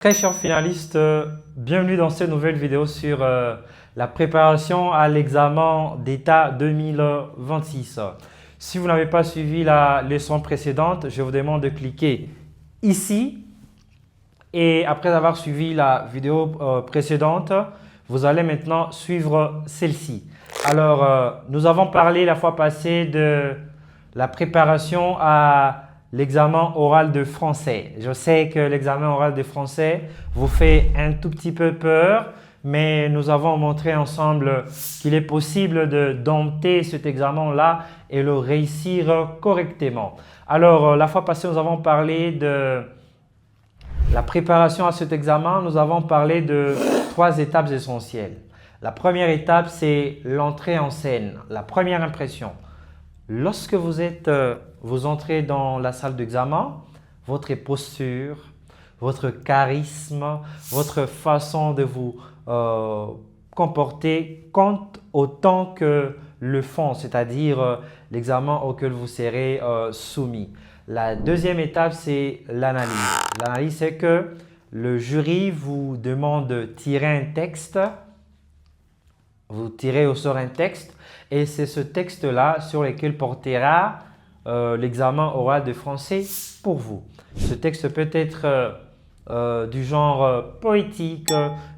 Très chers finalistes, bienvenue dans cette nouvelle vidéo sur la préparation à l'examen d'État 2026. Si vous n'avez pas suivi la leçon précédente, je vous demande de cliquer ici et après avoir suivi la vidéo précédente, vous allez maintenant suivre celle-ci. Alors, nous avons parlé la fois passée de la préparation à l'examen oral de français. Je sais que l'examen oral de français vous fait un tout petit peu peur, mais nous avons montré ensemble qu'il est possible de dompter cet examen-là et le réussir correctement. Alors, la fois passée, nous avons parlé de la préparation à cet examen. Nous avons parlé de 3 étapes essentielles. La première étape, c'est l'entrée en scène, la première impression. Lorsque vous entrez dans la salle d'examen, votre posture, votre charisme, votre façon de vous comporter compte autant que le fond, c'est-à-dire l'examen auquel vous serez soumis. La deuxième étape, c'est l'analyse. L'analyse, c'est que le jury vous demande de tirer un texte. Vous tirez au sort un texte et c'est ce texte-là sur lequel portera l'examen oral de français pour vous. Ce texte peut être du genre poétique,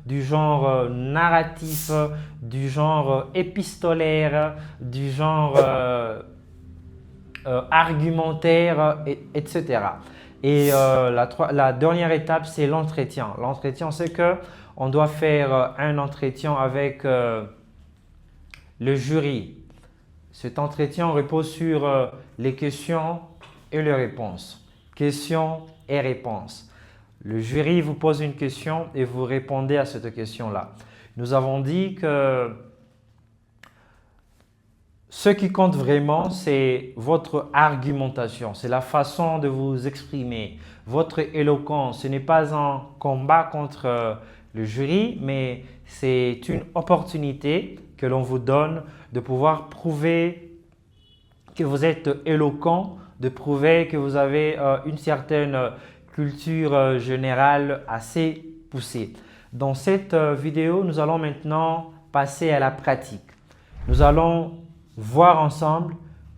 du genre narratif, du genre épistolaire, du genre argumentaire, etc. Et la dernière étape, c'est l'entretien. L'entretien, c'est qu'on doit faire un entretien avec le jury. Cet entretien repose sur les questions et les réponses. Questions et réponses. Le jury vous pose une question et vous répondez à cette question-là. Nous avons dit que ce qui compte vraiment, c'est votre argumentation, c'est la façon de vous exprimer, votre éloquence. Ce n'est pas un combat contre le jury, mais c'est une opportunité que l'on vous donne de pouvoir prouver que vous êtes éloquent, de prouver que vous avez une certaine culture générale assez poussée. Dans cette vidéo, nous allons maintenant passer à la pratique. Nous allons voir ensemble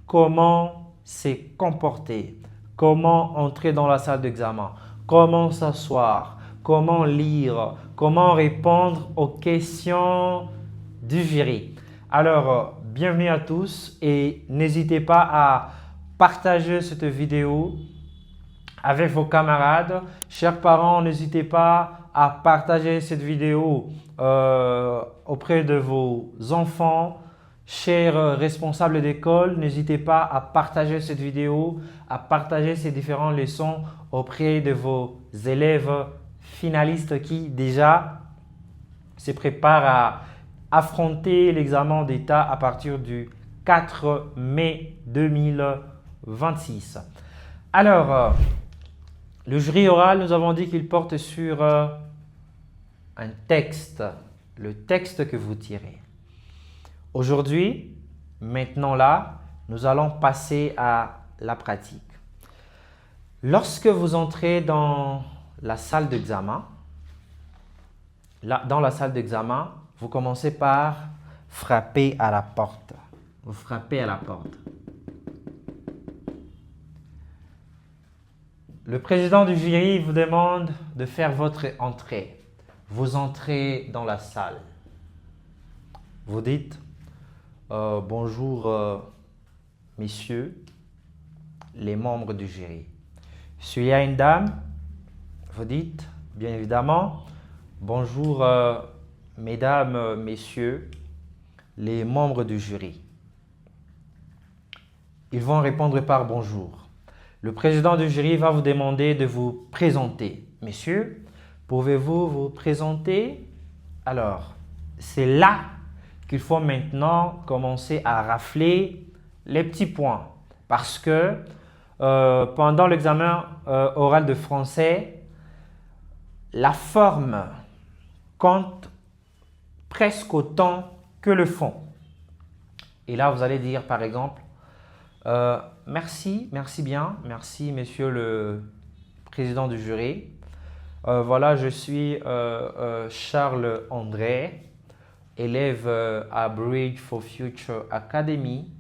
comment se comporter, comment entrer dans la salle d'examen, comment s'asseoir, comment lire, comment répondre aux questions du jury. Alors, bienvenue à tous et n'hésitez pas à partager cette vidéo avec vos camarades. Chers parents, n'hésitez pas à partager cette vidéo auprès de vos enfants. Chers responsables d'école, n'hésitez pas à partager cette vidéo, à partager ces différentes leçons auprès de vos élèves finalistes qui déjà se préparent à affronter l'examen d'État à partir du 4 mai 2026. Alors, le jury oral, nous avons dit qu'il porte sur un texte, le texte que vous tirez. Aujourd'hui, maintenant là, nous allons passer à la pratique. Lorsque vous entrez dans la salle d'examen, vous commencez par frapper à la porte. Vous frappez à la porte. Le président du jury vous demande de faire votre entrée. Vous entrez dans la salle. Vous dites bonjour messieurs les membres du jury. S'il y a une dame, vous dites bien évidemment bonjour mesdames, messieurs les membres du jury. Ils vont répondre par bonjour. Le président du jury va vous demander de vous présenter. Messieurs, pouvez-vous vous présenter? Alors, c'est là qu'il faut maintenant commencer à rafler les petits points. Parce que pendant l'examen oral de français, la forme compte presque autant que le fond. Et là, vous allez dire par exemple, merci bien, merci monsieur le président du jury. Voilà, je suis Charles André, élève à Bridge for Future Academy.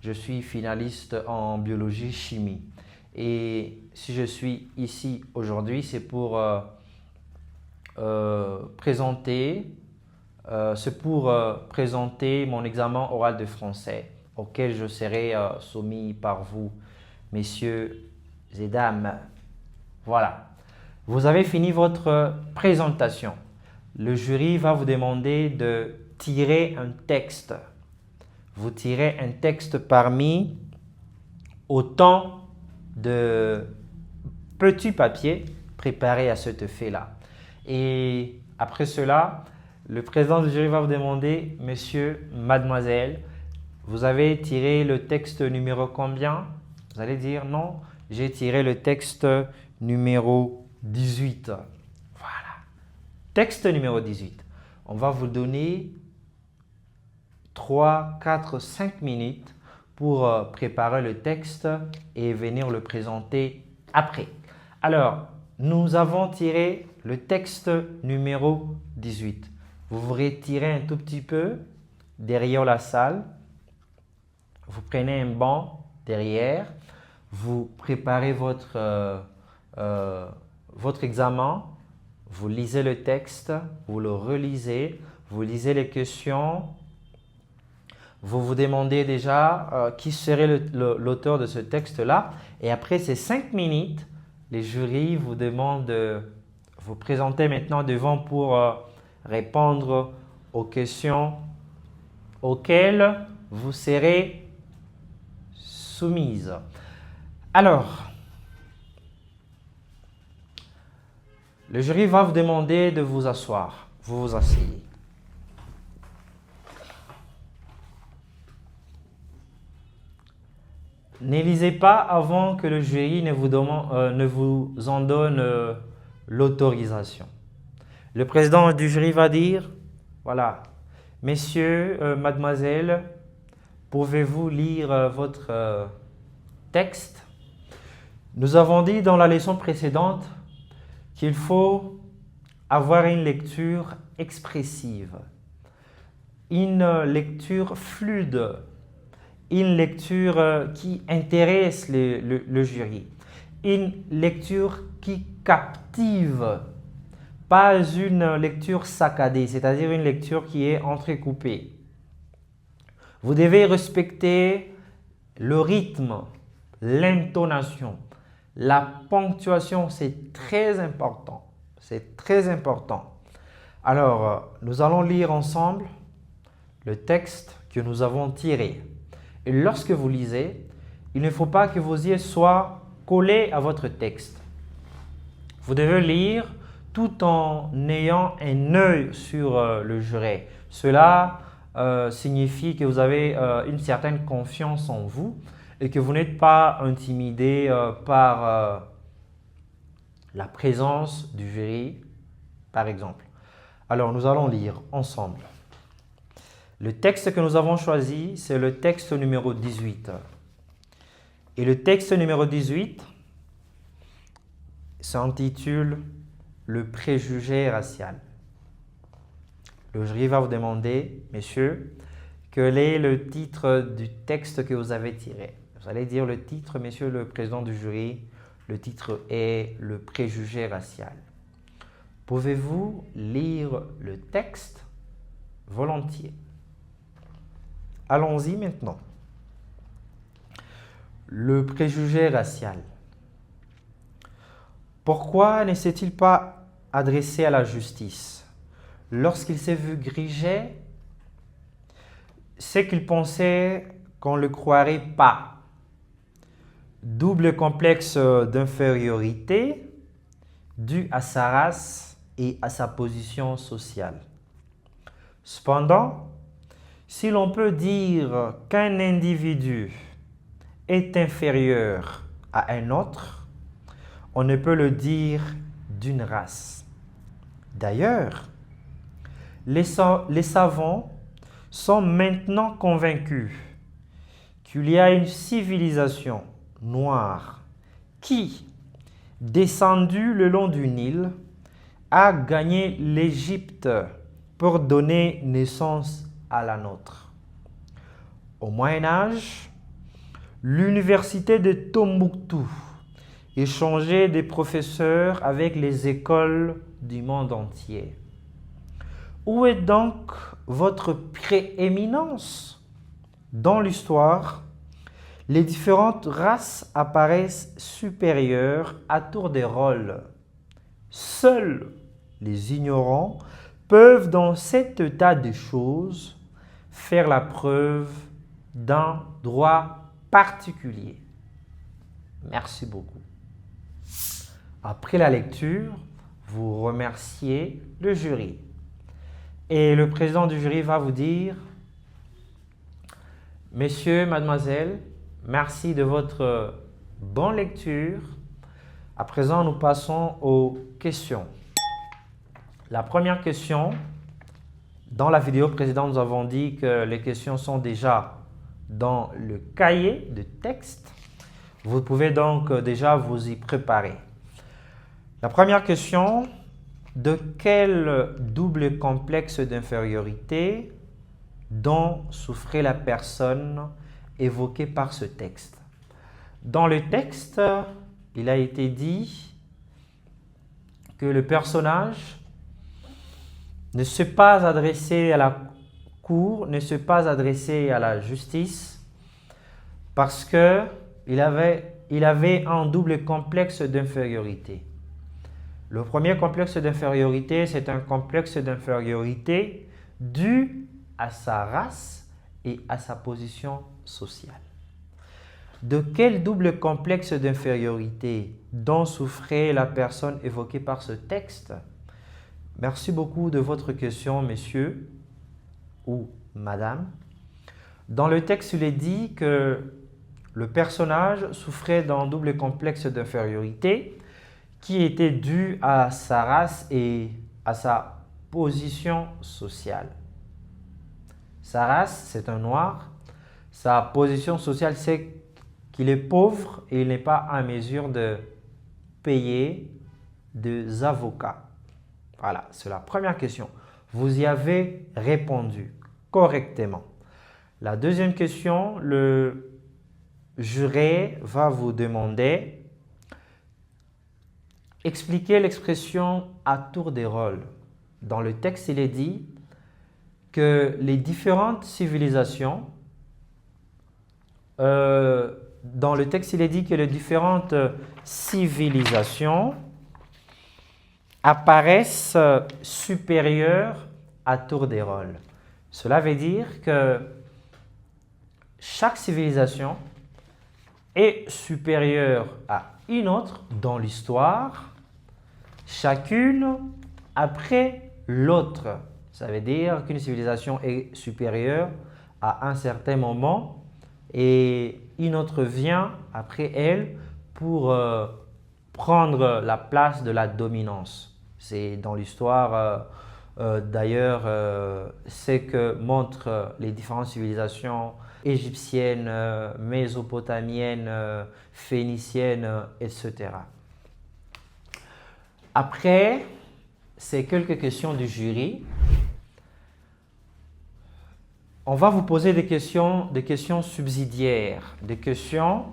Je suis finaliste en biologie-chimie. Et si je suis ici aujourd'hui, c'est pour présenter mon examen oral de français auquel je serai soumis par vous, messieurs et dames. Voilà. Vous avez fini votre présentation. Le jury va vous demander de tirer un texte. Vous tirez un texte parmi autant de petits papiers préparés à cet effet-là. Et après cela, le président du jury va vous demander, monsieur, mademoiselle, vous avez tiré le texte numéro combien? Vous allez dire non, j'ai tiré le texte numéro 18. Voilà. Texte numéro 18. On va vous donner 3, 4, 5 minutes pour préparer le texte et venir le présenter après. Alors, nous avons tiré le texte numéro 18. Vous vous retirez un tout petit peu derrière la salle. Vous prenez un banc derrière. Vous préparez votre examen. Vous lisez le texte. Vous le relisez. Vous lisez les questions. Vous vous demandez déjà qui serait l'auteur de ce texte-là. Et après ces 5 minutes, les jurys vous demandent de vous présenter maintenant devant pour répondre aux questions auxquelles vous serez soumises. Alors, le jury va vous demander de vous asseoir. Vous vous asseyez. Ne lisez pas avant que le jury ne vous en donne l'autorisation. Le président du jury va dire, voilà, messieurs, mademoiselle, pouvez-vous lire votre texte? Nous avons dit dans la leçon précédente qu'il faut avoir une lecture expressive, une lecture fluide, une lecture qui intéresse le jury, une lecture qui captive, pas une lecture saccadée, c'est-à-dire une lecture qui est entrecoupée. Vous devez respecter le rythme, l'intonation, la ponctuation, c'est très important. C'est très important. Alors, nous allons lire ensemble le texte que nous avons tiré. Et lorsque vous lisez, il ne faut pas que vos yeux soient collés à votre texte. Vous devez lire tout en ayant un œil sur le jury. Cela signifie que vous avez une certaine confiance en vous et que vous n'êtes pas intimidé par la présence du jury, par exemple. Alors, nous allons lire ensemble. Le texte que nous avons choisi, c'est le texte numéro 18. Et le texte numéro 18 s'intitule « Le préjugé racial ». Le jury va vous demander, messieurs, quel est le titre du texte que vous avez tiré. Vous allez dire le titre, messieurs le président du jury. Le titre est « Le préjugé racial ». Pouvez-vous lire le texte volontiers? Allons-y maintenant. Le préjugé racial. Pourquoi ne s'est-il pas adressé à la justice? Lorsqu'il s'est vu grigé, c'est qu'il pensait qu'on ne le croirait pas. Double complexe d'infériorité dû à sa race et à sa position sociale. Cependant, si l'on peut dire qu'un individu est inférieur à un autre, on ne peut le dire d'une race. D'ailleurs, les savants sont maintenant convaincus qu'il y a une civilisation noire qui, descendue le long du Nil, a gagné l'Égypte pour donner naissance à la nôtre? Au Moyen Âge, l'université de Tombouctou échangeait des professeurs avec les écoles du monde entier. Où est donc votre prééminence? Dans l'histoire, les différentes races apparaissent supérieures à tour de rôle. Seuls les ignorants peuvent, dans cet état de choses, faire la preuve d'un droit particulier. Merci beaucoup. Après la lecture, vous remerciez le jury. Et le président du jury va vous dire: Messieurs, mademoiselles, merci de votre bonne lecture. À présent, nous passons aux questions. La première question, dans la vidéo précédente, nous avons dit que les questions sont déjà dans le cahier de texte. Vous pouvez donc déjà vous y préparer. La première question, de quel double complexe d'infériorité dont souffrait la personne évoquée par ce texte? Dans le texte, il a été dit que le personnage ne s'est pas adressé à la cour, ne s'est pas adressé à la justice parce qu'il avait un double complexe d'infériorité. Le premier complexe d'infériorité, c'est un complexe d'infériorité dû à sa race et à sa position sociale. De quel double complexe d'infériorité dont souffrait la personne évoquée par ce texte? Merci beaucoup de votre question, messieurs ou madame. Dans le texte, il est dit que le personnage souffrait d'un double complexe d'infériorité qui était dû à sa race et à sa position sociale. Sa race, c'est un noir. Sa position sociale, c'est qu'il est pauvre et il n'est pas en mesure de payer des avocats. Voilà, c'est la première question. Vous y avez répondu correctement. La deuxième question, le juré va vous demander: expliquez l'expression à tour de rôle. Dans le texte, il est dit que les différentes civilisations, apparaissent supérieures à tour de rôle. Cela veut dire que chaque civilisation est supérieure à une autre dans l'histoire, chacune après l'autre. Ça veut dire qu'une civilisation est supérieure à un certain moment et une autre vient après elle pour prendre la place de la dominance. C'est dans l'histoire, d'ailleurs, c'est que montrent les différentes civilisations égyptiennes, mésopotamiennes, phéniciennes, etc. Après ces quelques questions du jury, on va vous poser des questions subsidiaires, des questions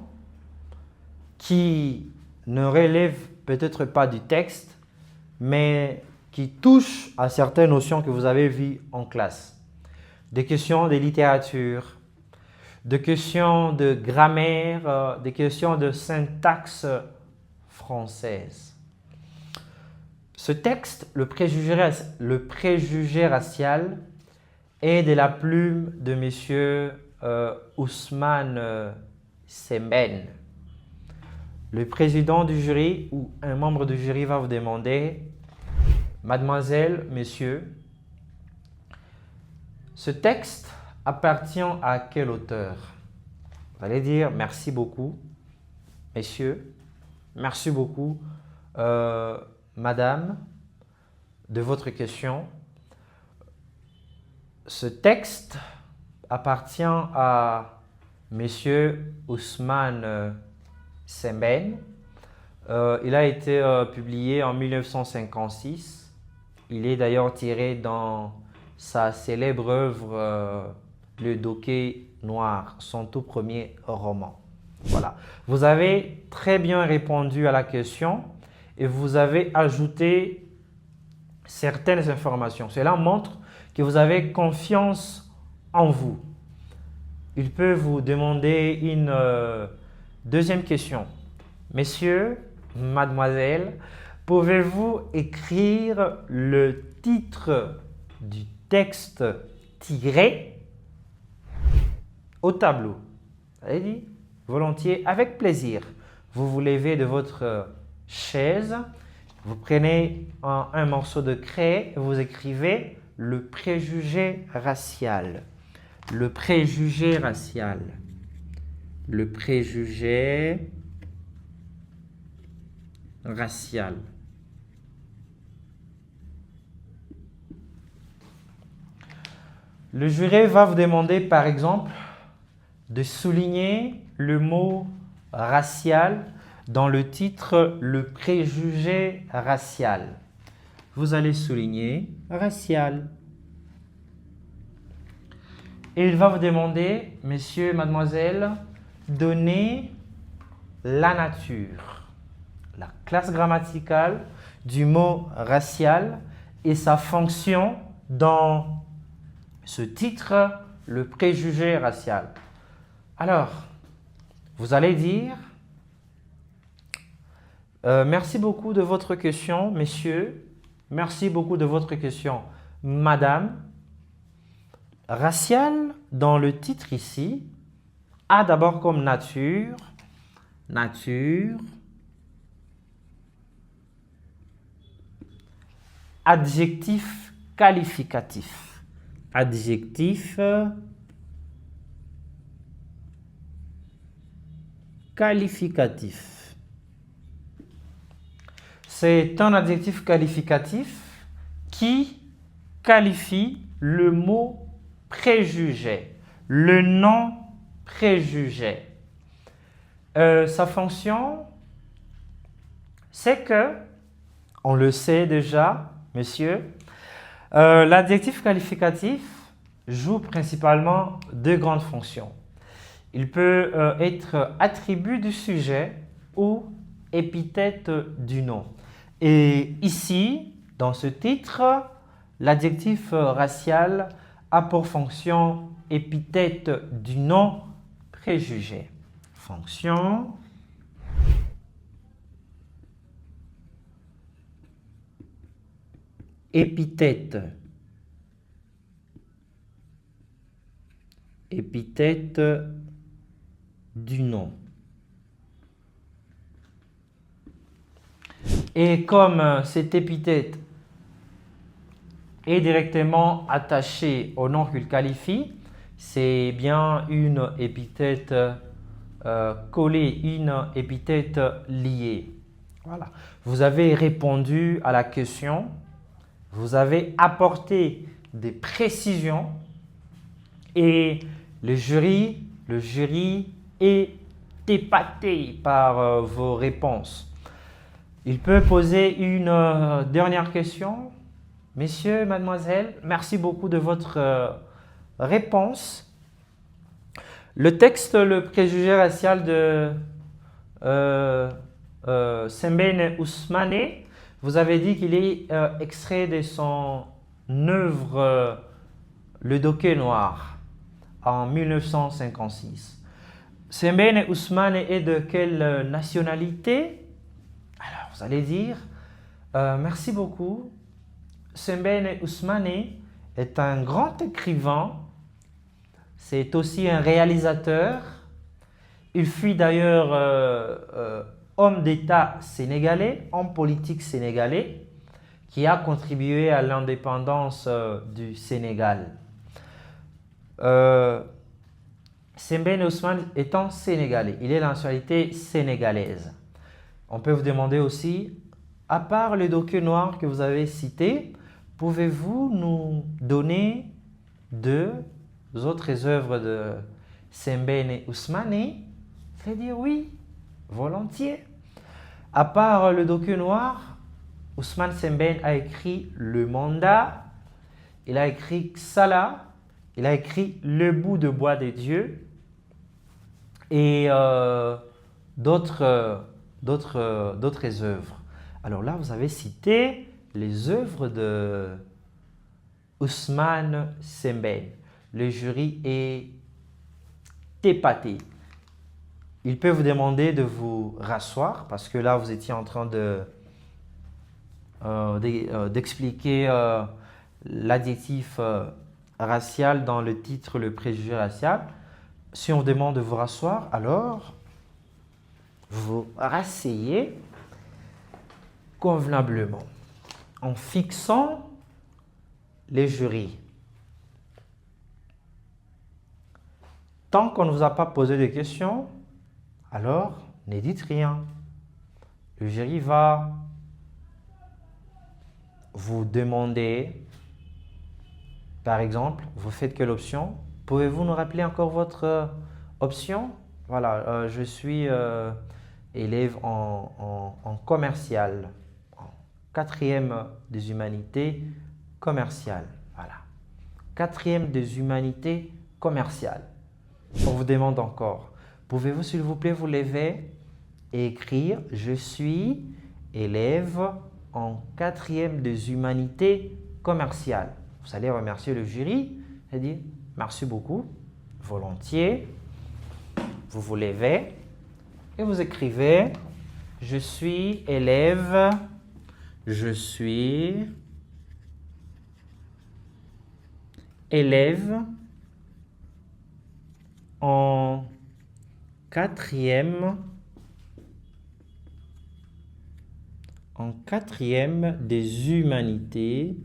qui ne relèvent peut-être pas du texte, mais qui touchent à certaines notions que vous avez vues en classe. Des questions de littérature, des questions de grammaire, des questions de syntaxe française. Ce texte, le préjugé racial, est de la plume de M. Ousmane Sembène. Le président du jury ou un membre du jury va vous demander: Mademoiselle, Messieurs, ce texte appartient à quel auteur? Vous allez dire: merci beaucoup, messieurs, merci beaucoup, madame, de votre question. Ce texte appartient à Monsieur Ousmane Sembène. Il a été publié en 1956 Il est d'ailleurs tiré dans sa célèbre œuvre Le Docké Noir, son tout premier roman. Voilà. Vous avez très bien répondu à la question et vous avez ajouté certaines informations. Cela montre que vous avez confiance en vous. Il peut vous demander une deuxième question. Messieurs, mademoiselle, pouvez-vous écrire le titre du texte tiré au tableau? Allez-y, volontiers, avec plaisir. Vous vous levez de votre chaise, vous prenez un morceau de craie et vous écrivez le préjugé racial. Le préjugé racial. Le préjugé racial. Le jury va vous demander par exemple de souligner le mot racial dans le titre Le préjugé racial. Vous allez souligner racial. Et il va vous demander, messieurs, mademoiselles, donnez la nature, la classe grammaticale du mot racial et sa fonction dans ce titre, le préjugé racial. Alors, vous allez dire, merci beaucoup de votre question, messieurs. Merci beaucoup de votre question, madame. Racial, dans le titre ici, a d'abord comme nature, adjectif qualificatif. Adjectif qualificatif. C'est un adjectif qualificatif qui qualifie le mot préjugé, le nom préjugé. Sa fonction, c'est que, on le sait déjà, messieurs, l'adjectif qualificatif joue principalement deux grandes fonctions. Il peut être attribut du sujet ou épithète du nom. Et ici, dans ce titre, l'adjectif racial a pour fonction épithète du nom préjugé. Fonction épithète. Épithète du nom. Et comme cette épithète est directement attachée au nom qu'il qualifie, c'est bien une épithète collée, une épithète liée. Voilà. Vous avez répondu à la question, vous avez apporté des précisions et le jury est épaté par vos réponses. Il peut poser une dernière question. Messieurs, mademoiselles, merci beaucoup de votre réponse. Le texte, le préjugé racial de Sembène Ousmane, vous avez dit qu'il est extrait de son œuvre Le Docké Noir en 1956. Sembène Ousmane est de quelle nationalité? Alors, vous allez dire, merci beaucoup. Sembène Ousmane est un grand écrivain, c'est aussi un réalisateur. Il fut d'ailleurs homme d'État sénégalais, homme politique sénégalais, qui a contribué à l'indépendance du Sénégal. Sembène Ousmane étant sénégalais, il est de nationalité sénégalaise. On peut vous demander aussi, à part le Docké Noir que vous avez cité, pouvez-vous nous donner deux autres œuvres de Sembène Ousmane? C'est dire oui, volontiers. À part le Docké Noir, Ousmane Sembène a écrit le mandat, il a écrit Xala, il a écrit le bout de bois des dieux et d'autres œuvres. Alors là, vous avez cité les œuvres de Ousmane Sembène. Le jury est épaté. Il peut vous demander de vous rasseoir parce que là, vous étiez en train d'expliquer l'adjectif racial dans le titre, le préjugé racial. Si on vous demande de vous rasseoir, alors vous rasseyez convenablement en fixant les jurys. Tant qu'on ne vous a pas posé de questions, alors ne dites rien. Le jury va vous demander, par exemple, vous faites quelle option? Pouvez-vous nous rappeler encore votre option? Voilà, je suis élève en commercial, en 4e des humanités commerciales. Voilà, 4e des humanités commerciales. On vous demande encore, pouvez-vous s'il vous plaît vous lever et écrire « Je suis élève en 4e des humanités commerciales ». Vous allez remercier le jury et dire « Merci beaucoup, volontiers ». Vous vous levez et vous écrivez « Je suis élève, je suis élève en 4e des humanités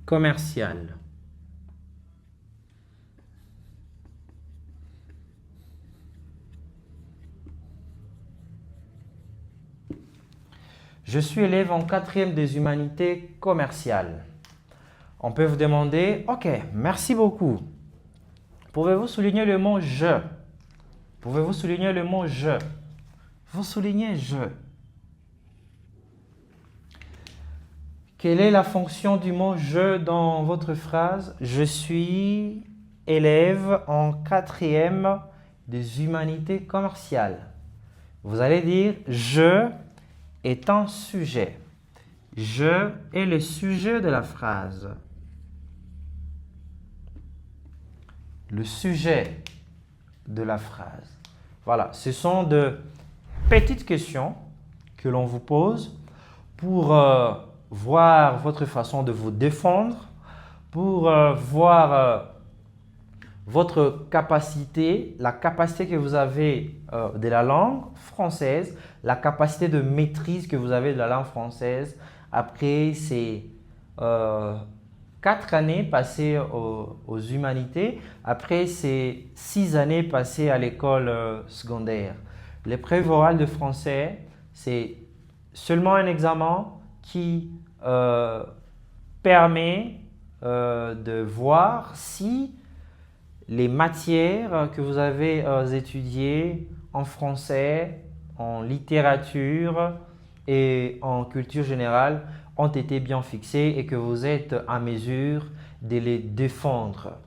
commerciales. Je suis élève en 4e des humanités commerciales. On peut vous demander, ok, merci beaucoup. Pouvez-vous souligner le mot « je » Pouvez-vous souligner le mot « je » Vous soulignez « je ». Quelle est la fonction du mot « je » dans votre phrase? Je suis élève en 4e des humanités commerciales. Vous allez dire « je » est un sujet. Je est le sujet de la phrase. Le sujet de la phrase. Voilà, ce sont de petites questions que l'on vous pose pour voir votre façon de vous défendre, pour voir votre capacité, la capacité que vous avez de la langue française, la capacité de maîtrise que vous avez de la langue française après ces 4 années passées aux humanités, après ces 6 années passées à l'école secondaire. L'épreuve orale de français, c'est seulement un examen qui permet de voir si les matières que vous avez étudiées en français, en littérature et en culture générale ont été bien fixées et que vous êtes en mesure de les défendre.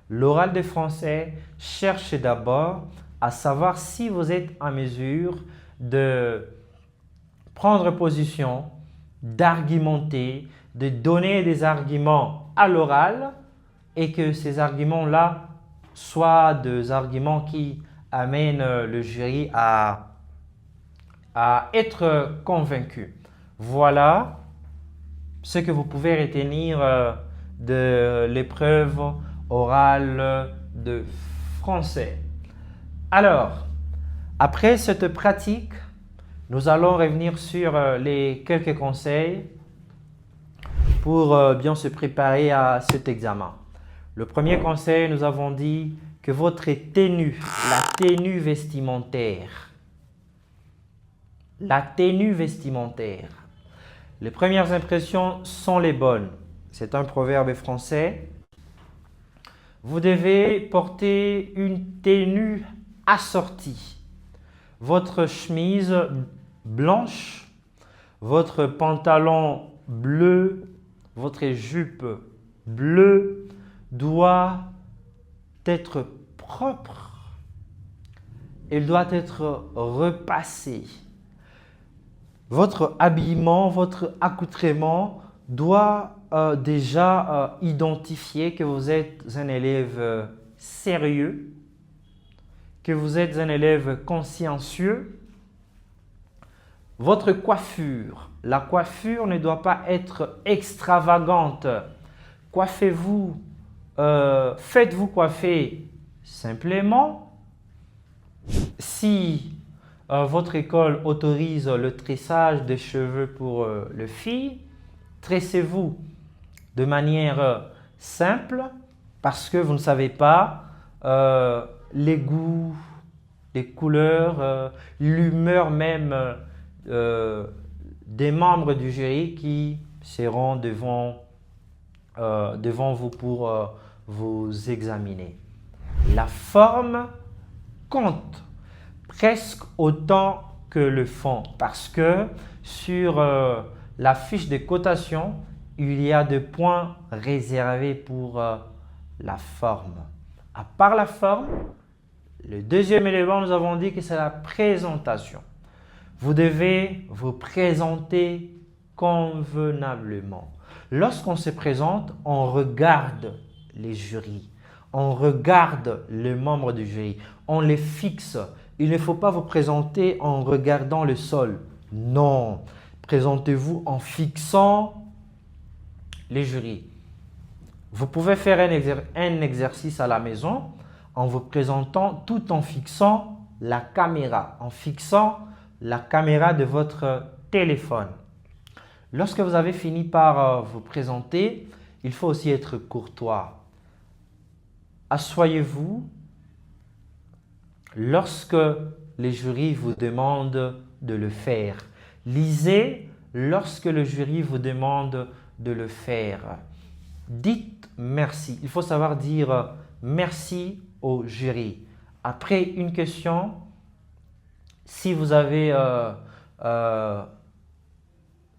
L'oral de français cherche d'abord à savoir si vous êtes en mesure de prendre position, d'argumenter, de donner des arguments à l'oral et que ces arguments-là soient des arguments qui amènent le jury à être convaincu. Voilà ce que vous pouvez retenir de l'épreuve orale de français. Alors, après cette pratique, nous allons revenir sur les quelques conseils pour bien se préparer à cet examen. Le premier conseil, nous avons dit que votre tenue, la tenue vestimentaire, les premières impressions sont les bonnes. C'est un proverbe français. Vous devez porter une tenue assorti. Votre chemise blanche, votre pantalon bleu, votre jupe bleue doit être propre. Il doit être repassé. Votre habillement, votre accoutrement doit déjà identifier que vous êtes un élève sérieux, que vous êtes un élève consciencieux. Votre coiffure, la coiffure ne doit pas être extravagante. Coiffez-vous, faites-vous coiffer simplement. Si votre école autorise le tressage des cheveux pour les filles, tressez-vous de manière simple parce que vous ne savez pas les goûts, les couleurs, l'humeur même des membres du jury qui seront devant vous pour vous examiner. La forme compte presque autant que le fond parce que sur la fiche de cotation, il y a des points réservés pour la forme. À part la forme, le deuxième élément, nous avons dit que c'est la présentation. Vous devez vous présenter convenablement. Lorsqu'on se présente, on regarde les jurys, on regarde les membres du jury, on les fixe. Il ne faut pas vous présenter en regardant le sol. Non, présentez-vous en fixant les jurys. Vous pouvez faire un exercice à la maison en vous présentant tout en fixant la caméra, de votre téléphone. Lorsque vous avez fini par vous présenter, il faut aussi être courtois. Asseyez-vous lorsque les jurys vous demandent de le faire. Lisez lorsque le jury vous demande de le faire. Dites merci. Il faut savoir dire merci au jury. Après une question, si vous avez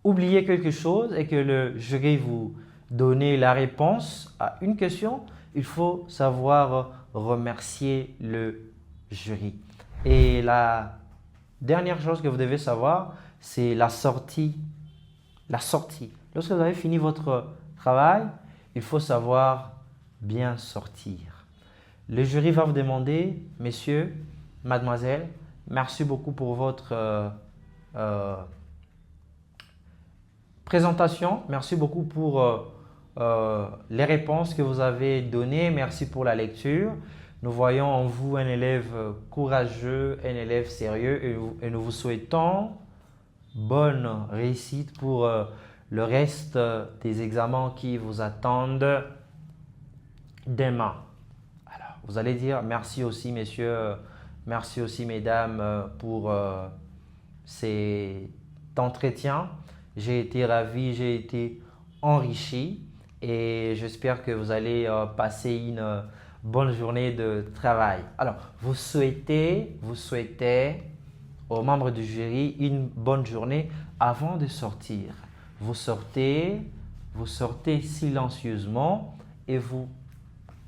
oublié quelque chose et que le jury vous donne la réponse à une question, il faut savoir remercier le jury. Et la dernière chose que vous devez savoir, c'est la sortie. La sortie. Lorsque vous avez fini votre travail, il faut savoir bien sortir. Le jury va vous demander, messieurs, mademoiselle, merci beaucoup pour votre présentation. Merci beaucoup pour les réponses que vous avez données. Merci pour la lecture. Nous voyons en vous un élève courageux, un élève sérieux et nous vous souhaitons bonne réussite pour le reste des examens qui vous attendent demain. Alors, vous allez dire merci aussi messieurs, merci aussi mesdames pour cet entretien. J'ai été ravi, j'ai été enrichi et j'espère que vous allez passer une bonne journée de travail. Alors, vous souhaitez aux membres du jury une bonne journée avant de sortir. Vous sortez silencieusement et vous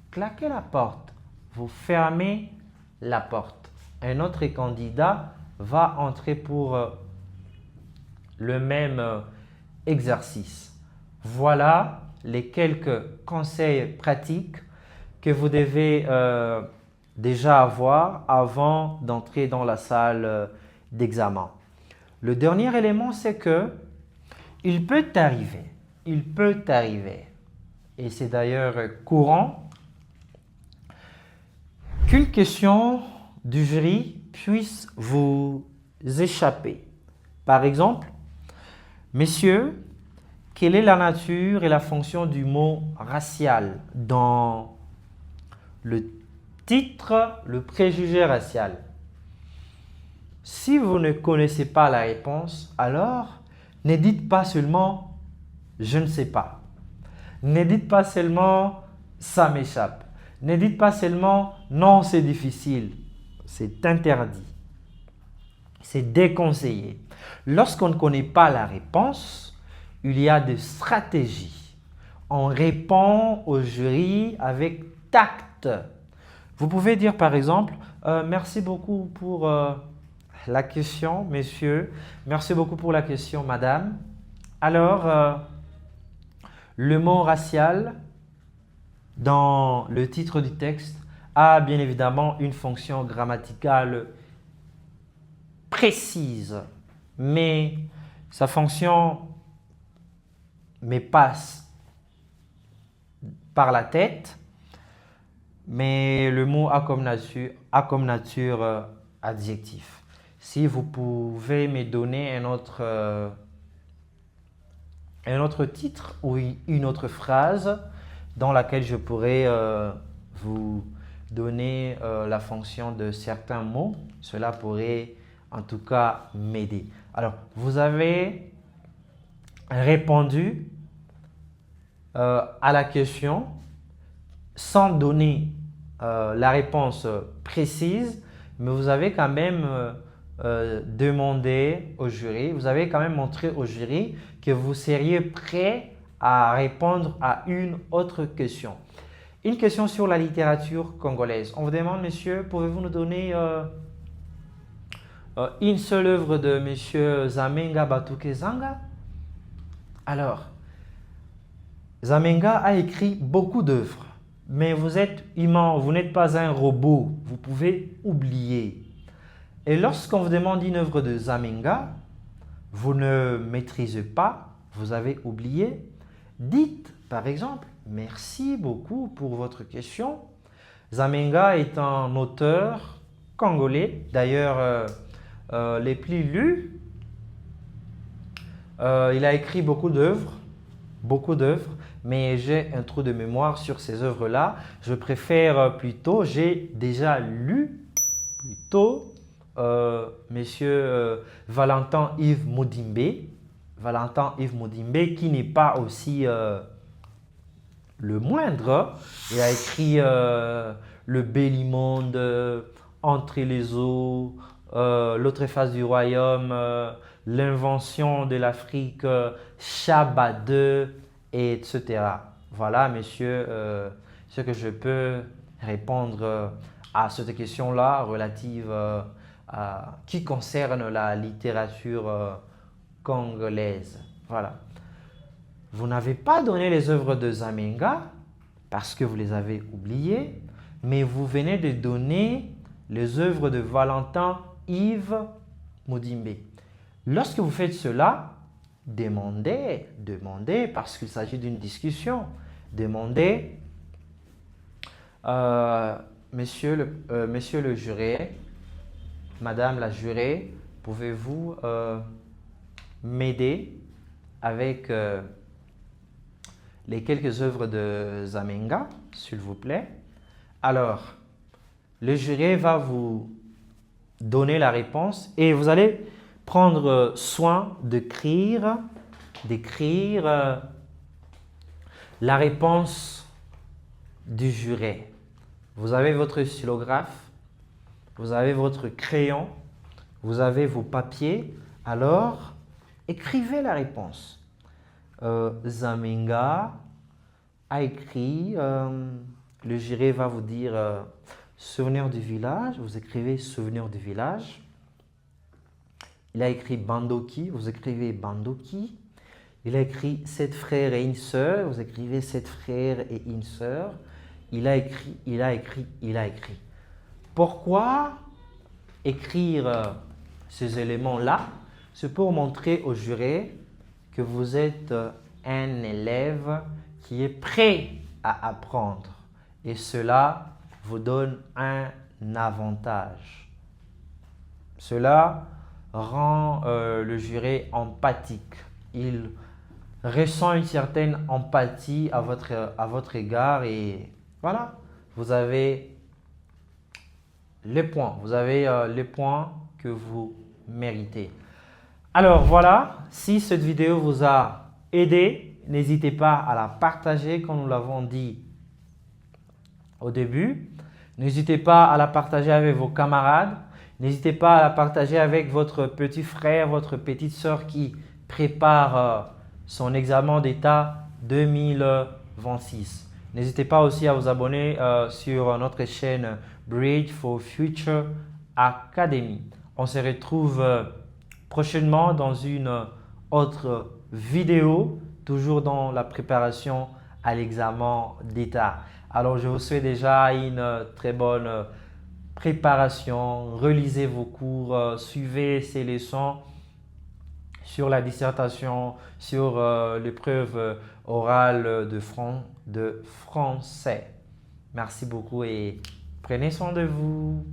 claquez la porte, vous fermez la porte. Un autre candidat va entrer pour le même exercice. Voilà les quelques conseils pratiques que vous devez déjà avoir avant d'entrer dans la salle d'examen. Le dernier élément, c'est que il peut arriver, et c'est d'ailleurs courant, qu'une question du jury puisse vous échapper. Par exemple, messieurs, quelle est la nature et la fonction du mot racial dans le titre, le préjugé racial? Si vous ne connaissez pas la réponse, alors ne dites pas seulement « je ne sais pas ». Ne dites pas seulement « ça m'échappe ». Ne dites pas seulement « non, c'est difficile ». c'est interdit. C'est déconseillé. Lorsqu'on ne connaît pas la réponse, il y a des stratégies. On répond au jury avec tact. Vous pouvez dire par exemple, merci beaucoup pour la question, messieurs. Merci beaucoup pour la question, madame. Alors, le mot racial dans le titre du texte a bien évidemment une fonction grammaticale précise, mais sa fonction me passe par la tête, mais le mot a comme nature adjectif. Si vous pouvez me donner un autre titre ou une autre phrase dans laquelle je pourrais vous donner la fonction de certains mots, cela pourrait en tout cas m'aider. Alors, vous avez répondu à la question sans donner la réponse précise, mais vous avez quand même demandé au jury, vous avez quand même montré au jury que vous seriez prêt à répondre à une autre question. Une question sur la littérature congolaise. On vous demande, messieurs, pouvez-vous nous donner une seule œuvre de monsieur Zamenga Batuke Zanga? Alors, Zamenga a écrit beaucoup d'œuvres, mais vous êtes humain, vous n'êtes pas un robot, vous pouvez oublier. Et lorsqu'on vous demande une œuvre de Zamenga, vous ne maîtrisez pas, vous avez oublié, dites par exemple, merci beaucoup pour votre question. Zamenga est un auteur congolais, d'ailleurs les plus lus. Il a écrit beaucoup d'œuvres, mais j'ai un trou de mémoire sur ces œuvres-là. Je préfère plutôt, j'ai déjà lu plutôt Monsieur Valentin Yves Modimbe. Valentin Yves Modimbe qui n'est pas aussi le moindre. Il a écrit Le Bélimonde, Entre les eaux, L'autre face du royaume, L'invention de l'Afrique, Shabbat 2, etc. Voilà, messieurs, ce que je peux répondre à cette question-là relative qui concerne la littérature congolaise. Voilà. Vous n'avez pas donné les œuvres de Zamenga parce que vous les avez oubliées, mais vous venez de donner les œuvres de Valentin Yves Modimbe. Lorsque vous faites cela, demandez parce qu'il s'agit d'une discussion, demandez, monsieur le juré, madame la jurée, pouvez-vous m'aider avec les quelques œuvres de Zamenga, s'il vous plaît? Alors, le jury va vous donner la réponse et vous allez prendre soin d'écrire la réponse du jury. Vous avez votre stylographe, vous avez votre crayon, vous avez vos papiers. Alors, écrivez la réponse. Zamenga a écrit, le jury va vous dire souvenir du village, vous écrivez souvenir du village. Il a écrit Bandoki, vous écrivez Bandoki. Il a écrit 7 frères et une sœur, vous écrivez 7 frères et une sœur. Il a écrit. Pourquoi écrire ces éléments-là? C'est pour montrer au jury que vous êtes un élève qui est prêt à apprendre. Et cela vous donne un avantage. Cela rend le jury empathique. Il ressent une certaine empathie à votre égard et voilà, vous avez les points. Vous avez les points que vous méritez. Alors voilà, si cette vidéo vous a aidé, n'hésitez pas à la partager comme nous l'avons dit au début. N'hésitez pas à la partager avec vos camarades. N'hésitez pas à la partager avec votre petit frère, votre petite sœur qui prépare son examen d'État 2026. N'hésitez pas aussi à vous abonner sur notre chaîne Bridge for Future Academy. On se retrouve prochainement dans une autre vidéo, toujours dans la préparation à l'examen d'État. Alors, je vous souhaite déjà une très bonne préparation. Relisez vos cours, suivez ces leçons sur la dissertation, sur l'épreuve orale de français. Merci beaucoup et prenez soin de vous.